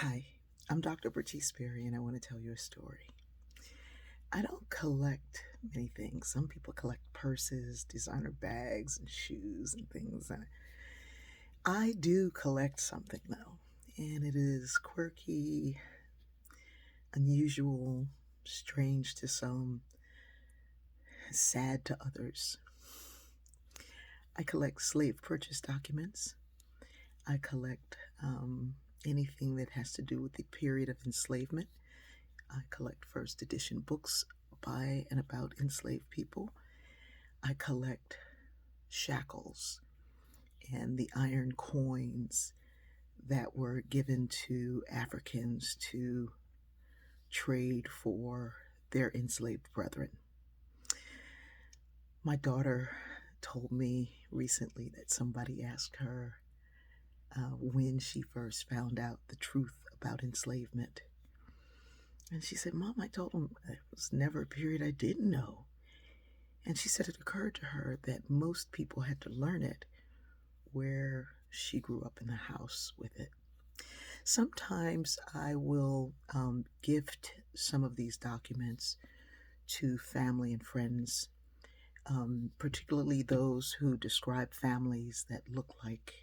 Hi, I'm Dr. Bertice Berry, and I want to tell you a story. I don't collect many things. Some people collect purses, designer bags, and shoes and things. I do collect something, though, and it is quirky, unusual, strange to some, sad to others. I collect slave purchase documents. I collect anything that has to do with the period of enslavement. I collect first edition books by and about enslaved people. I collect shackles and the iron coins that were given to Africans to trade for their enslaved brethren. My daughter told me recently that somebody asked her when she first found out the truth about enslavement. And she said, Mom, I told them it was never a period I didn't know. And she said it occurred to her that most people had to learn it where she grew up in the house with it. Sometimes I will gift some of these documents to family and friends, particularly those who describe families that look like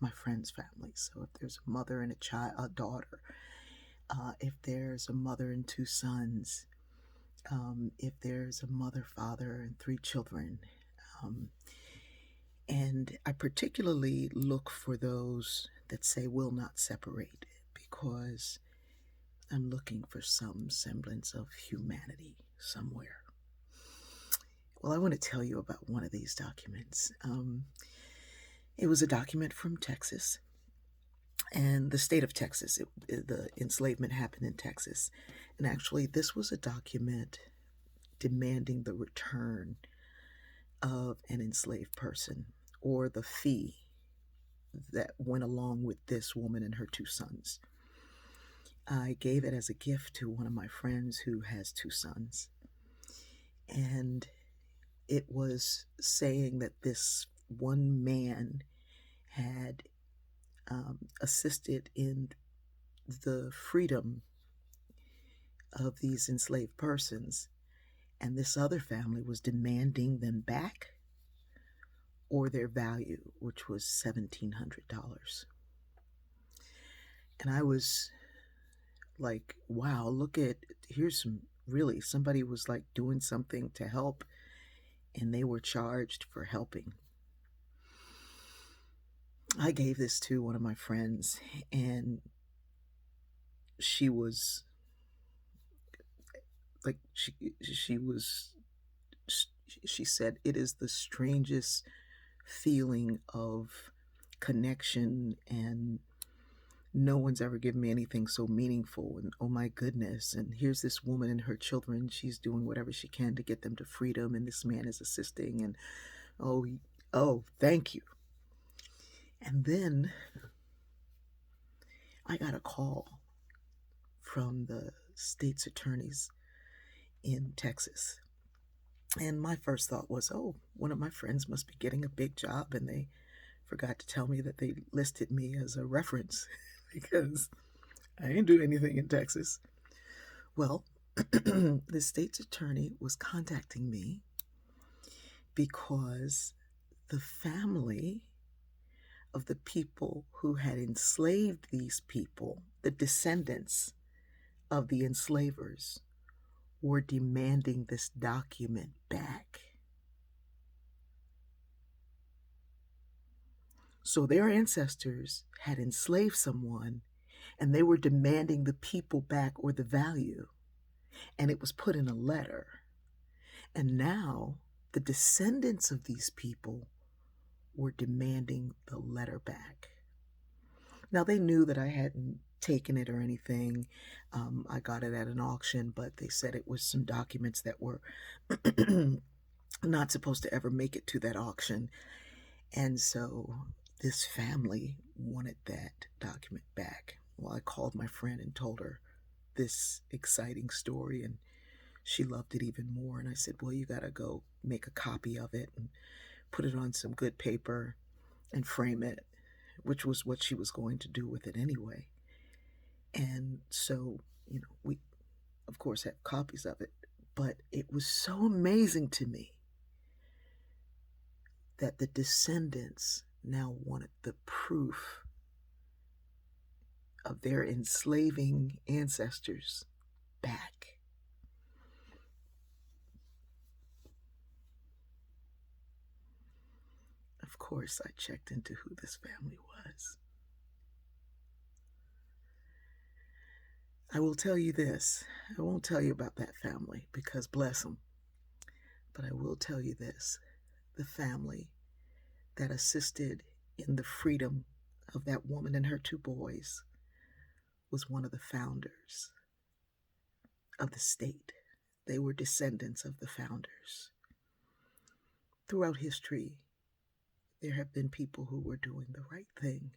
my friend's family. So if there's a mother and a daughter, if there's a mother and two sons, if there's a mother, father, and three children. Um, and I particularly look for those that say will not separate because I'm looking for some semblance of humanity somewhere. Well, I want to tell you about one of these documents. It was a document from Texas and the state of Texas. The enslavement happened in Texas. And actually, this was a document demanding the return of an enslaved person or the fee that went along with this woman and her two sons. I gave it as a gift to one of my friends who has two sons. And it was saying that this one man had assisted in the freedom of these enslaved persons, and this other family was demanding them back or their value, which was $1,700. And I was like, wow, here's some really, somebody was like doing something to help, and they were charged for helping. I gave this to one of my friends, and she was like, she was, she said, it is the strangest feeling of connection, and no one's ever given me anything so meaningful. And oh my goodness. And here's this woman and her children. She's doing whatever she can to get them to freedom. And this man is assisting. And oh, thank you. And then I got a call from the state's attorneys in Texas. And my first thought was, oh, one of my friends must be getting a big job, and they forgot to tell me that they listed me as a reference because I didn't do anything in Texas. Well, the state's attorney was contacting me because the family of the people who had enslaved these people, the descendants of the enslavers, were demanding this document back. So their ancestors had enslaved someone, and they were demanding the people back or the value. And it was put in a letter. And now the descendants of these people were demanding the letter back. Now they knew that I hadn't taken it or anything. I got it at an auction, but they said it was some documents that were not supposed to ever make it to that auction. And so this family wanted that document back. Well, I called my friend and told her this exciting story, and she loved it even more. And I said, well, you got to go make a copy of it and put it on some good paper and frame it, which was what she was going to do with it anyway. And so, we, of course, have copies of it. But it was so amazing to me that the descendants now wanted the proof of their enslaving ancestors back. Of course, I checked into who this family was. I will tell you this. I won't tell you about that family because bless them. But I will tell you this. The family that assisted in the freedom of that woman and her two boys was one of the founders of the state. They were descendants of the founders. Throughout history, there have been people who were doing the right thing.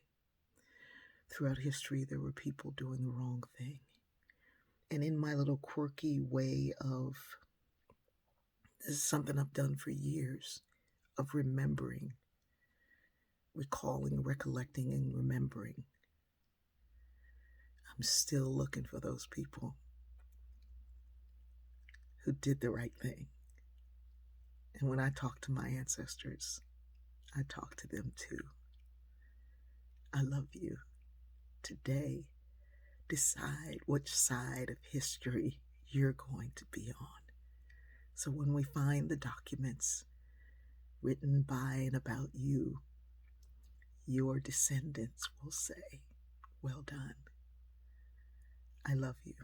Throughout history, there were people doing the wrong thing. And in my little quirky way of, this is something I've done for years, of remembering, recalling, recollecting, and remembering, I'm still looking for those people who did the right thing. And when I talk to my ancestors, I talk to them too. I love you. Today, decide which side of history you're going to be on. So when we find the documents written by and about you, your descendants will say, well done. I love you.